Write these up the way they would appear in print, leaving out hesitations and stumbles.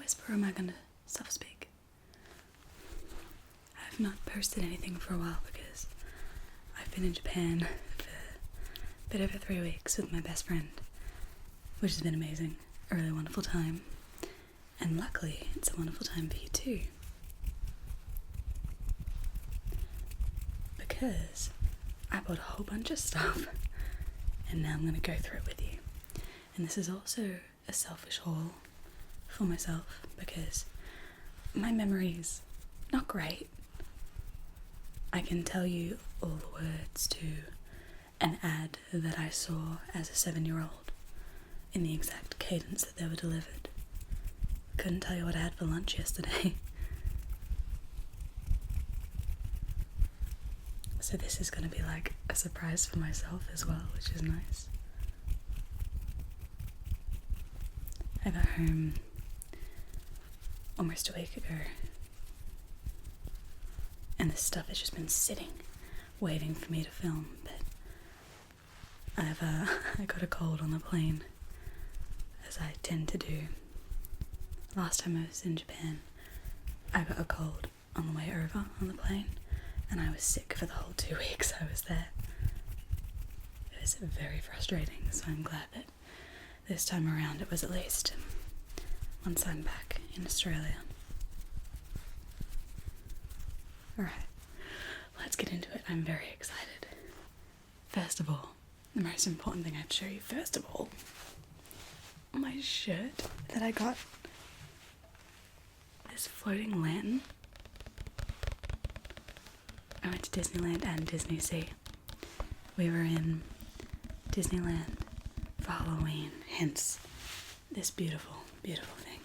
whisper or am I gonna soft speak? I've not posted anything for a while because I've been in Japan for a bit over 3 weeks with my best friend, which has been amazing, a really wonderful time, and luckily it's a wonderful time for you too, because I bought a whole bunch of stuff and now I'm going to go through it with you. And this is also a selfish haul for myself because my memory's not great. I can tell you all the words to an ad that I saw as a 7-year-old in the exact cadence that they were delivered. Couldn't tell you what I had for lunch yesterday. So this is going to be like a surprise for myself as well, which is nice. I got home almost a week ago, and this stuff has just been sitting, waiting for me to film, but I got a cold on the plane, as I tend to do. Last time I was in Japan, I got a cold on the way over on the plane, and I was sick for the whole 2 weeks I was there. It was very frustrating, so I'm glad that this time around it was at least once I'm back in Australia. Alright, let's get into it. I'm very excited. First of all, the most important thing I have to show you, first of all, my shirt that I got. This floating lantern. I went to Disneyland and Disney Sea. We were in Disneyland for Halloween, hence this beautiful, beautiful thing.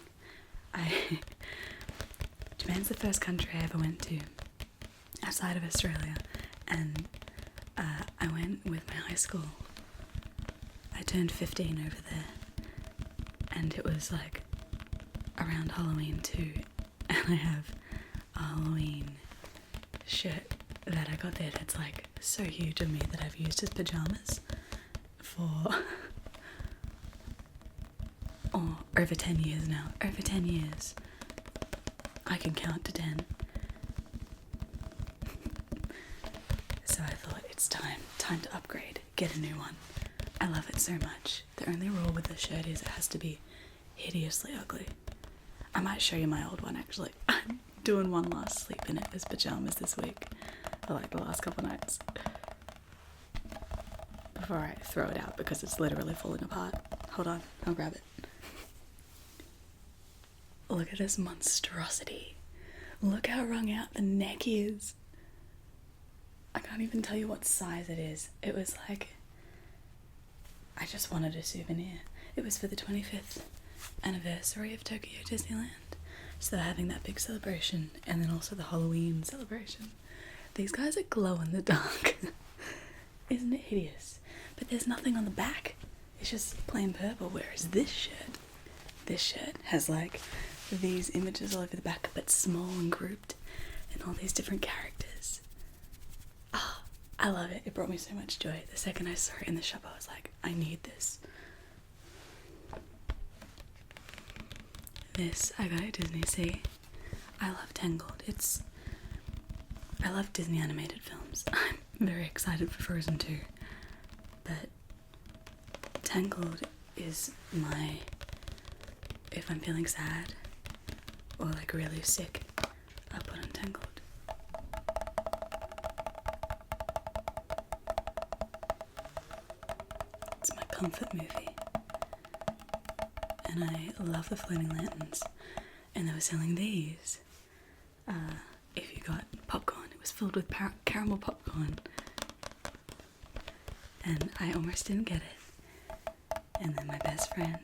Japan's the first country I ever went to outside of Australia, and I went with my high school. I turned 15 over there, and it was like around Halloween too, and I have a Halloween shirt that I got there that's like so huge of me that I've used as pajamas for over 10 years now. Over 10 years. I can count to 10. So I thought it's time to upgrade, get a new one. I love it so much. The only rule with the shirt is it has to be hideously ugly. I might show you my old one actually. I'm doing one last sleep in it as pajamas this week. For like the last couple nights. Before I throw it out because it's literally falling apart. Hold on, I'll grab it. Look at this monstrosity. Look how wrung out the neck is. I can't even tell you what size it is. It was like, I just wanted a souvenir. It was for the 25th anniversary of Tokyo Disneyland. So they're having that big celebration and then also the Halloween celebration. These guys are glow in the dark. Isn't it hideous? But there's nothing on the back. It's just plain purple, whereas this shirt has like these images all over the back, but small and grouped, and all these different characters. Ah, I love it. It brought me so much joy. The second I saw it in the shop, I was like, I need this. This I got at Disney Sea. I love Tangled. I love Disney animated films. I'm very excited for Frozen 2. But Tangled is my, if I'm feeling sad or like really sick, I put on Tangled. It's my comfort movie. And I love the floating lanterns. And they were selling these. If you got popcorn, it was filled with caramel popcorn. And I almost didn't get it. And then my best friend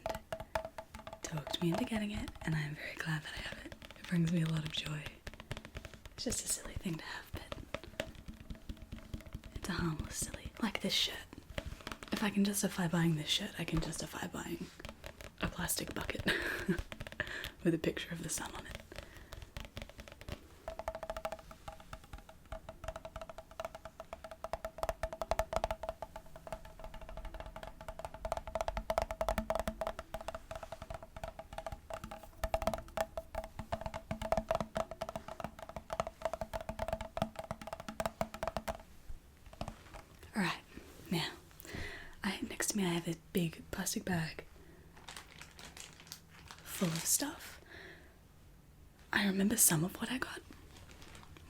talked me into getting it, and I am very glad that I have it. It brings me a lot of joy. It's just a silly thing to have, but it's a harmless silly. Like this shirt. If I can justify buying this shirt, I can justify buying a plastic bucket with a picture of the sun on it. to me I have this big plastic bag full of stuff. I remember some of what I got.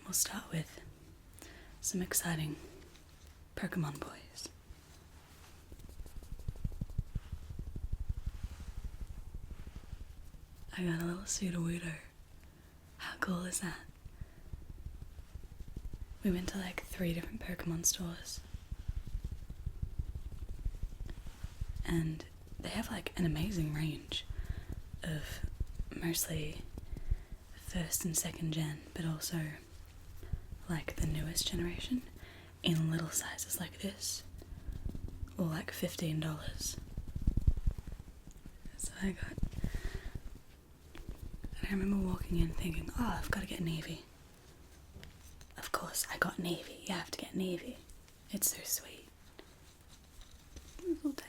We'll start with some exciting Pokemon boys. I got a little Sudowoodo. How cool is that? We went to like 3 different Pokemon stores. And they have like an amazing range of mostly 1st and 2nd gen, but also like the newest generation in little sizes like this, or like $15. So I got, and I remember walking in thinking, oh, I've got to get Navy. Of course, I got Navy. You have to get Navy. It's so sweet. Little tail.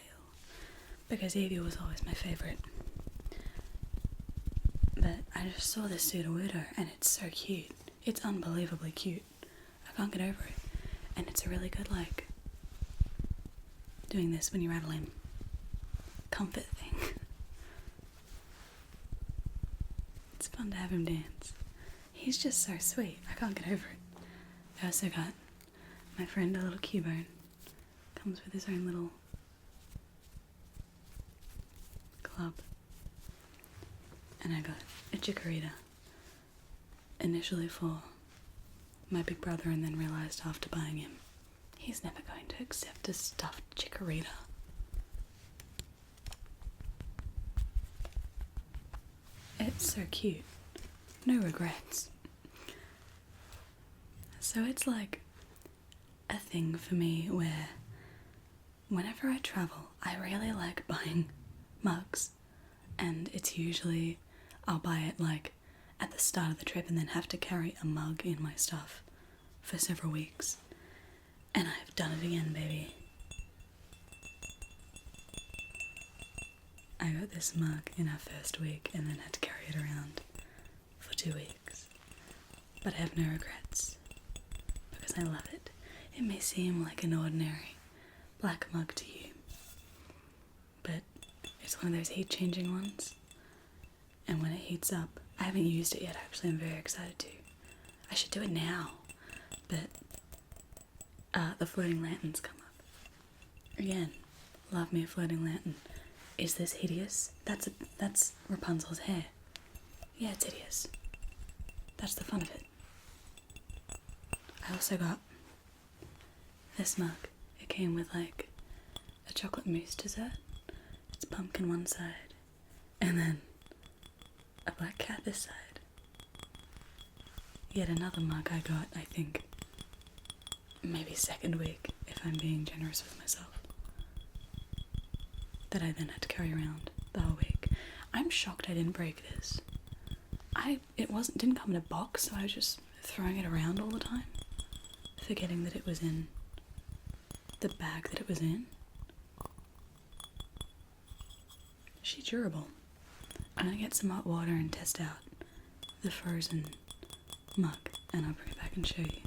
Because Eevee was always my favourite. But I just saw this Sudowoodo and it's so cute. It's unbelievably cute. I can't get over it. And it's a really good, like, doing this when you rattle him. Comfort thing. It's fun to have him dance. He's just so sweet. I can't get over it. I also got my friend a little Cubone. Comes with his own little club. And I got a Chikorita. Initially for my big brother, and then realised after buying him, he's never going to accept a stuffed Chikorita. It's so cute. No regrets. So it's like a thing for me where whenever I travel, I really like buying mugs. And it's usually, I'll buy it like at the start of the trip and then have to carry a mug in my stuff for several weeks. And I've done it again, baby. I got this mug in our first week and then had to carry it around for 2 weeks. But I have no regrets, because I love it. It may seem like an ordinary black mug to you, but it's one of those heat-changing ones. And when it heats up, I haven't used it yet actually, I'm very excited to. I should do it now, but the floating lanterns come up. Again, love me a floating lantern. Is this hideous? That's Rapunzel's hair. Yeah, it's hideous. That's the fun of it. I also got this mug. It came with like a chocolate mousse dessert. It's pumpkin one side, and then a black cat this side. Yet another mug I got, I think, maybe second week, if I'm being generous with myself, that I then had to carry around the whole week. I'm shocked I didn't break this. It didn't come in a box, so I was just throwing it around all the time, forgetting that it was in the bag that it was in. She's durable. I'm gonna get some hot water and test out the frozen mug, and I'll bring it back and show you.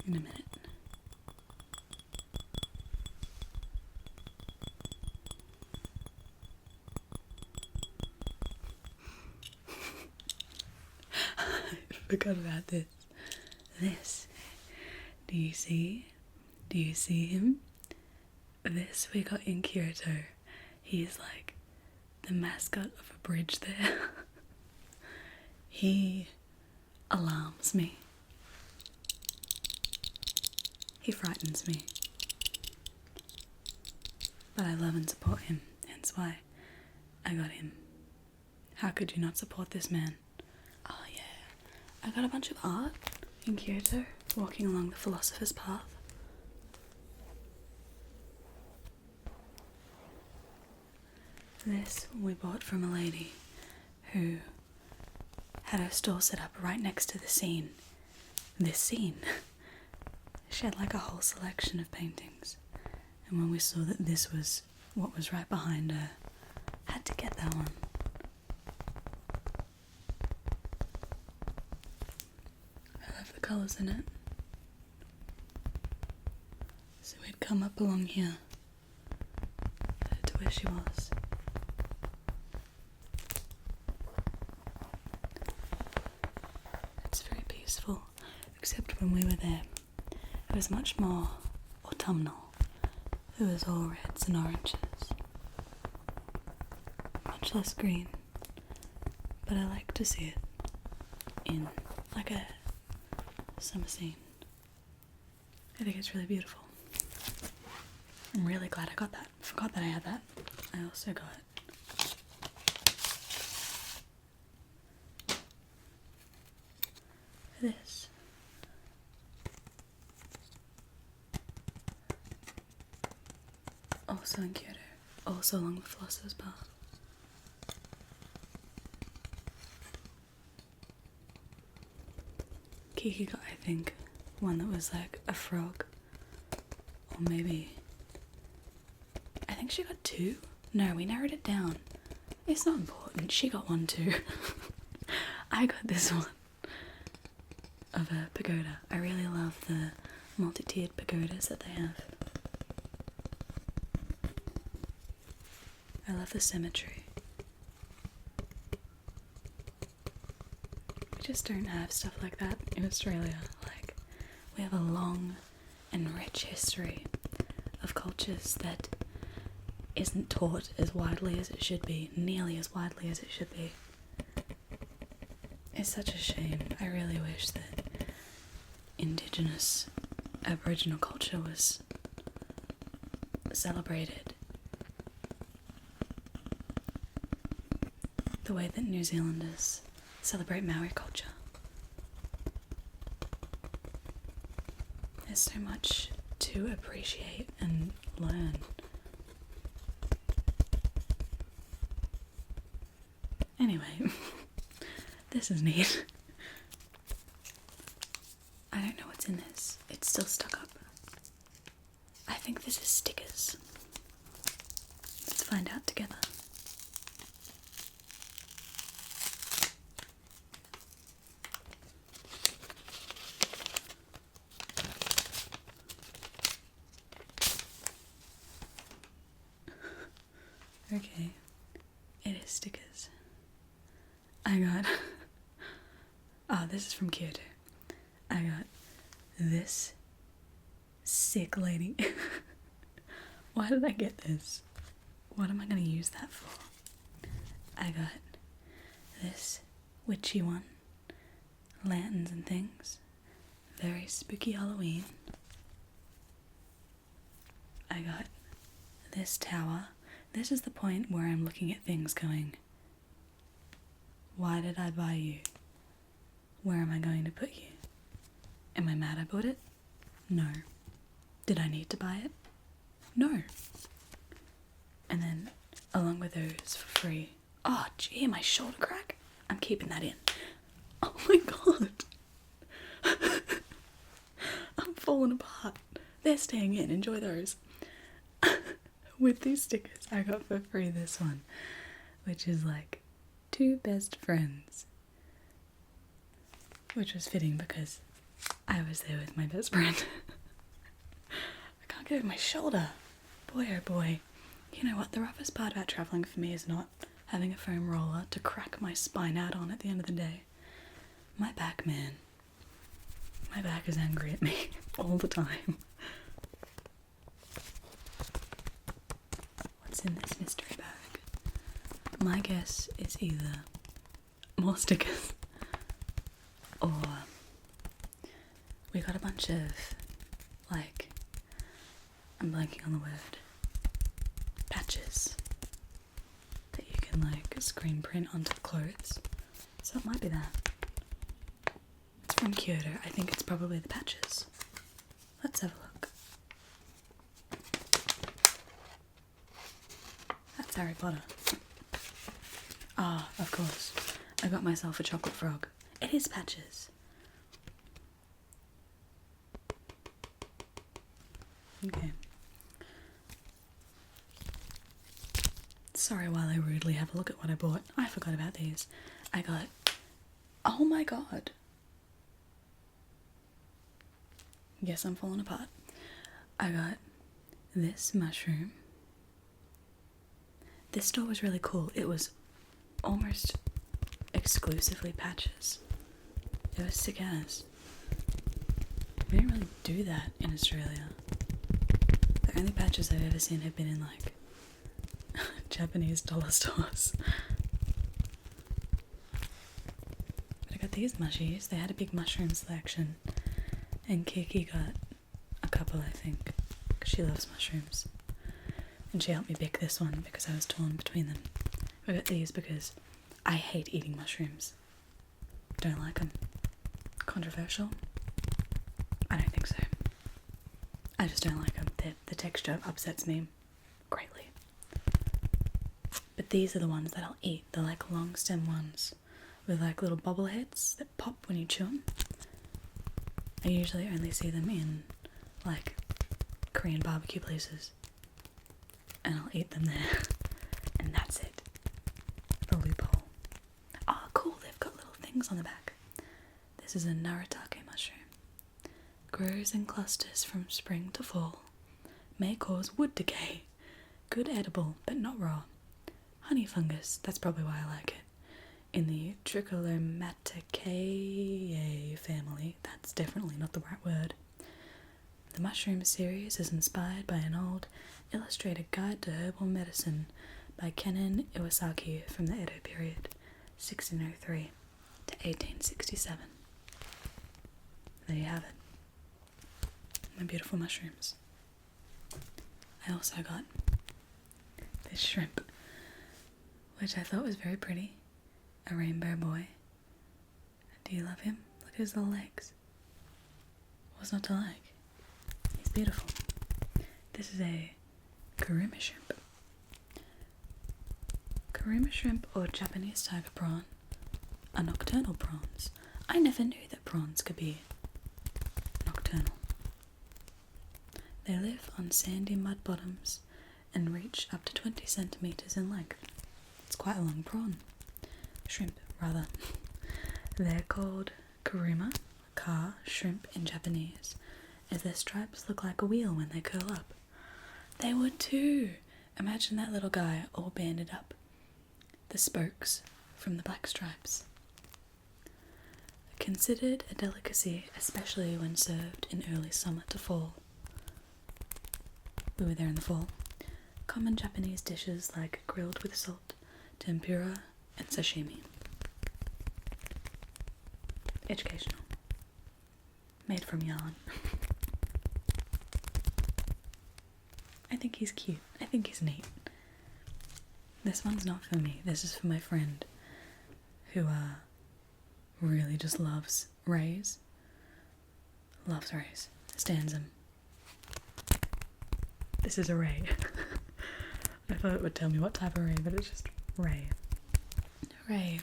In a minute. I forgot about this. This. Do you see? Do you see him? This we got in Kyoto. He's like the mascot of a bridge there. He alarms me. He frightens me. But I love and support him, hence why I got him. How could you not support this man? Oh yeah, I got a bunch of art in Kyoto, walking along the philosopher's path. This we bought from a lady who had her store set up right next to the scene. This scene. She had like a whole selection of paintings, and when we saw that this was what was right behind her, had to get that one. colours in it. So we'd come up along here to where she was. It's very peaceful, except when we were there, it was much more autumnal. It was all reds and oranges. Much less green, but I like to see it in like a summer scene. I think it's really beautiful. I'm really glad I got that. Forgot that I had that. I also got this. Also in Kyoto. Also along the Philosopher's Path. Kiki got, I think, one that was like a frog. Or maybe... I think she got two. No, we narrowed it down. It's not important. She got one too. I got this one. Of a pagoda. I really love the multi-tiered pagodas that they have. I love the symmetry. We just don't have stuff like that in Australia. Like, we have a long and rich history of cultures that isn't taught as widely as it should be, nearly as widely as it should be. It's such a shame. I really wish that Indigenous Aboriginal culture was celebrated the way that New Zealanders celebrate Maori culture. There's so much to appreciate and learn. Anyway, this is neat. I don't know what's in this. It's still stuck up. I think this is stickers. Let's find out together. Okay, it is stickers. I got, oh, this is from Kyoto. I got this sick lady. Why did I get this? What am I going to use that for? I got this witchy one. Lanterns and things. Very spooky Halloween. I got this tower. This is the point where I'm looking at things going, why did I buy you? Where am I going to put you? Am I mad I bought it? No. Did I need to buy it? No. And then, along with those for free. Oh, gee, my shoulder crack? I'm keeping that in. Oh my god. I'm falling apart. They're staying in. Enjoy those. With these stickers, I got for free this one, which is like two best friends. Which was fitting because I was there with my best friend. I can't get over my shoulder. Boy, oh boy. You know what? The roughest part about travelling for me is not having a foam roller to crack my spine out on at the end of the day. My back, man. My back is angry at me all the time. What's in this mystery bag? My guess is either more stickers or we got a bunch of, like, I'm blanking on the word, patches that you can like screen print onto the clothes. So it might be that. It's from Kyoto. I think it's probably the patches. Let's have a look. That's Harry Potter. Ah, of course. I got myself a chocolate frog. It is patches. Okay. Sorry while I rudely have a look at what I bought. I forgot about these. I got... Oh my god. Yes, I'm falling apart. I got this mushroom. This store was really cool. It was almost exclusively patches. It was sick as. We don't really do that in Australia. The only patches I've ever seen have been in like Japanese dollar stores. But I got these mushies. They had a big mushroom selection. And Kiki got a couple, I think, because she loves mushrooms. And she helped me pick this one because I was torn between them. I got these because I hate eating mushrooms. Don't like them. Controversial? I don't think so. I just don't like them. The texture upsets me greatly. But these are the ones that I'll eat. They're like long stem ones with like little bobble heads that pop when you chew them. I usually only see them in like Korean barbecue places. And I'll eat them there. And that's it. The loophole. Oh, cool. They've got little things on the back. This is a naratake mushroom. Grows in clusters from spring to fall. May cause wood decay. Good edible, but not raw. Honey fungus. That's probably why I like it. In the Trichomaticaceae family. That's definitely not the right word. The mushroom series is inspired by an old illustrated guide to herbal medicine by Kennen Iwasaki from the Edo period, 1603 to 1867. There you have it. My beautiful mushrooms. I also got this shrimp, which I thought was very pretty. A rainbow boy. Do you love him? Look at his little legs. What's not to like? He's beautiful. This is a Kuruma shrimp. Kuruma shrimp, or Japanese tiger prawn, are nocturnal prawns. I never knew that prawns could be nocturnal. They live on sandy mud bottoms and reach up to 20 centimeters in length. It's quite a long prawn. Shrimp, rather. They're called kuruma, ka, shrimp in Japanese, as their stripes look like a wheel when they curl up. They would too. Imagine that little guy all banded up. The spokes from the black stripes. Considered a delicacy, especially when served in early summer to fall. We were there in the fall. Common Japanese dishes like grilled with salt, tempura, and sashimi. Educational. Made from yarn. I think he's cute. I think he's neat. This one's not for me. This is for my friend who really just loves rays. Loves rays. Stands them. This is a ray. I thought it would tell me what type of ray, but it's just ray. Ray,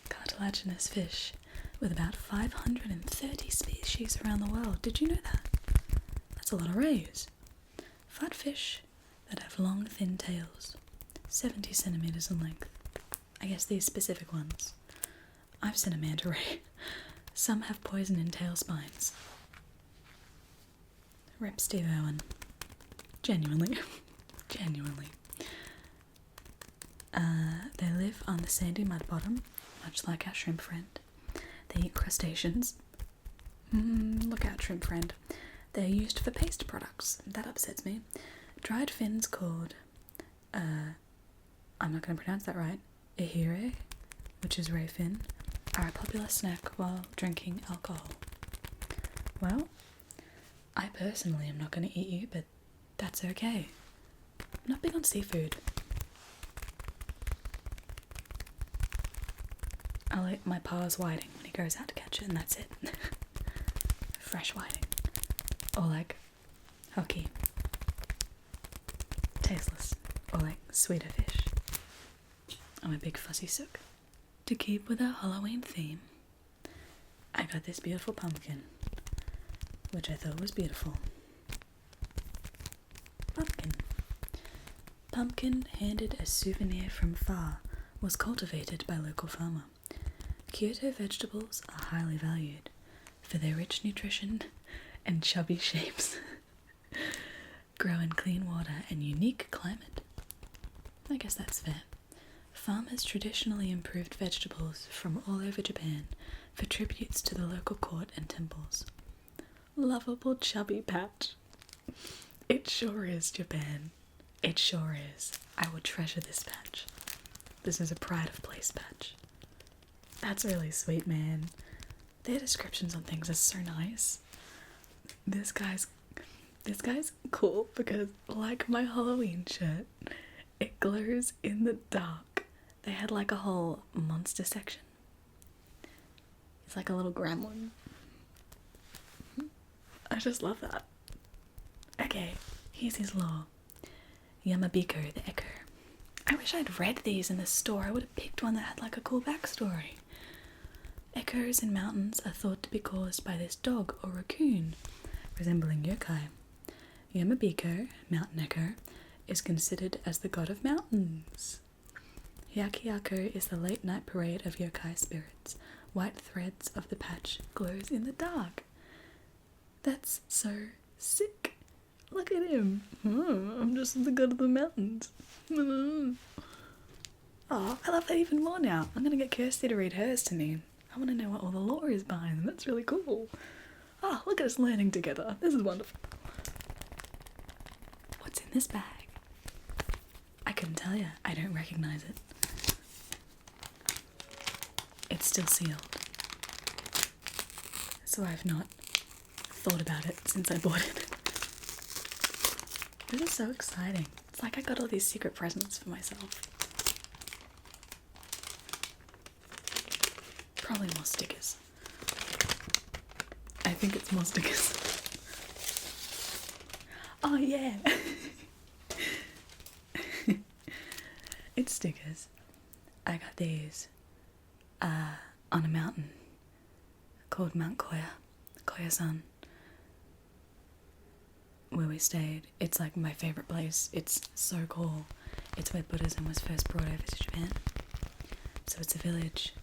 cartilaginous fish with about 530 species around the world. Did you know that? That's a lot of rays. Fat fish that have long, thin tails, 70 centimeters in length. I guess these specific ones. I've seen a manta ray. Some have poison in tail spines. Rip Steve Irwin. Genuinely. Genuinely. They live on the sandy mud bottom, much like our shrimp friend. They eat crustaceans. Look out, shrimp friend. They're used for paste products. That upsets me. Dried fins called, I'm not going to pronounce that right, ihire, which is ray fin, are a popular snack while drinking alcohol. Well, I personally am not going to eat you, but that's okay. I'm not big on seafood. I'll eat my pa's whiting when he goes out to catch it, and that's it. Fresh whiting. Or like hoki. Tasteless. Or like sweeter fish. I'm a big fussy sook. To keep with our Halloween theme, I got this beautiful pumpkin, which I thought was beautiful. Pumpkin. Pumpkin, handed as souvenir from far, was cultivated by local farmer. Kyoto vegetables are highly valued for their rich nutrition and chubby shapes grow in clean water and unique climate. I guess that's fair. Farmers traditionally improved vegetables from all over Japan for tributes to the local court and temples. Lovable chubby patch. It sure is, Japan. It sure is. I will treasure this patch. This is a pride of place patch. That's really sweet, man. Their descriptions on things are so nice. This guy's cool because, like my Halloween shirt, it glows in the dark. They had like a whole monster section. It's like a little gremlin. I just love that. Okay, here's his lore. Yamabiko the Echo. I wish I'd read these in the store. I would have picked one that had like a cool backstory. Echoes in mountains are thought to be caused by this dog or raccoon, resembling yokai. Yamabiko, mountain echo, is considered as the god of mountains. Hyakuyaku is the late night parade of yokai spirits. White threads of the patch glows in the dark. That's so sick. Look at him. Oh, I'm just the god of the mountains. Oh, I love that even more now. I'm gonna get Kirsty to read hers to me. I want to know what all the lore is behind them. That's really cool. Oh, look at us learning together. This is wonderful. What's in this bag? I couldn't tell you. I don't recognize it. It's still sealed. So I've not thought about it since I bought it. This is so exciting. It's like I got all these secret presents for myself. Probably more stickers. I think it's more stickers. Oh yeah! It's stickers. I got these on a mountain called Mount Koya-san, where we stayed. It's like my favourite place. It's so cool. It's where Buddhism was first brought over to Japan. So it's a village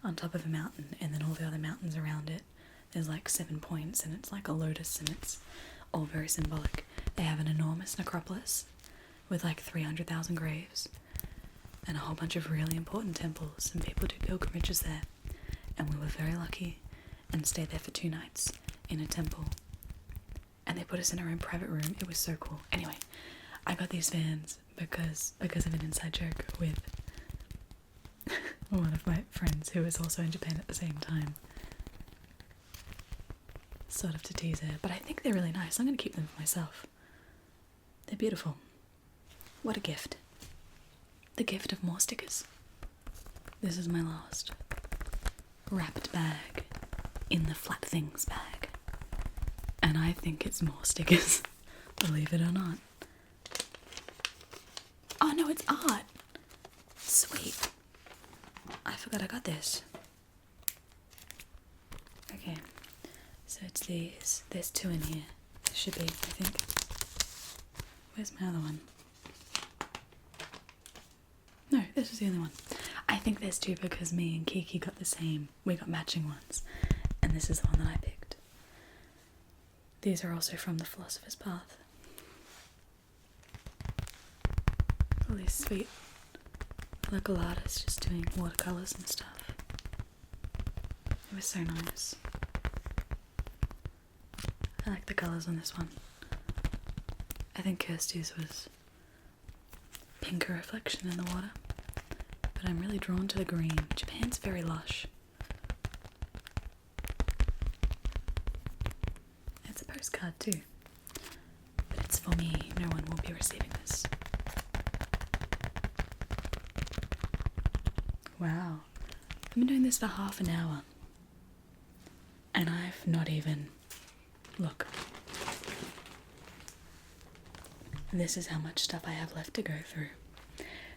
on top of a mountain, and then all the other mountains around it. There's like 7 points, and it's like a lotus, and it's all very symbolic. They have an enormous necropolis with like 300,000 graves and a whole bunch of really important temples, and people do pilgrimages there. And we were very lucky and stayed there for 2 nights in a temple. And they put us in our own private room. It was so cool. Anyway, I got these fans because of an inside joke with one of my friends who was also in Japan at the same time. Sort of to tease her, but I think they're really nice. I'm going to keep them for myself. They're beautiful. What a gift. The gift of more stickers. This is my last wrapped bag in the flat things bag. And I think it's more stickers, believe it or not. Oh no, it's art. Sweet. I forgot I got this. Okay, so it's these. There's 2 in here. There should be, I think. Where's my other one? No, this is the only one. I think there's 2 because me and Kiki got the same. We got matching ones. And this is the one that I picked. These are also from the Philosopher's Path. All these sweet local artists just doing watercolours and stuff. It was so nice. I like the colours on this one. I think Kirsty's was pinker reflection in the water, but I'm really drawn to the green. Japan's very lush. It's a postcard too, but it's for me. No one will be receiving this. Wow, I've been doing this for half an hour, and I've not even... Look. This is how much stuff I have left to go through.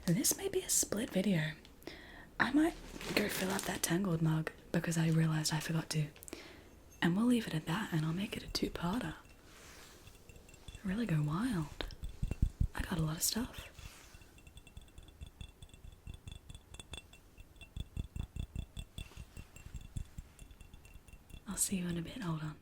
This may be a split video. I might go fill up that Tangled mug because I realised I forgot to. And we'll leave it at that, and I'll make it a 2-parter. Really go wild. I got a lot of stuff. I'll see you in a bit, hold on.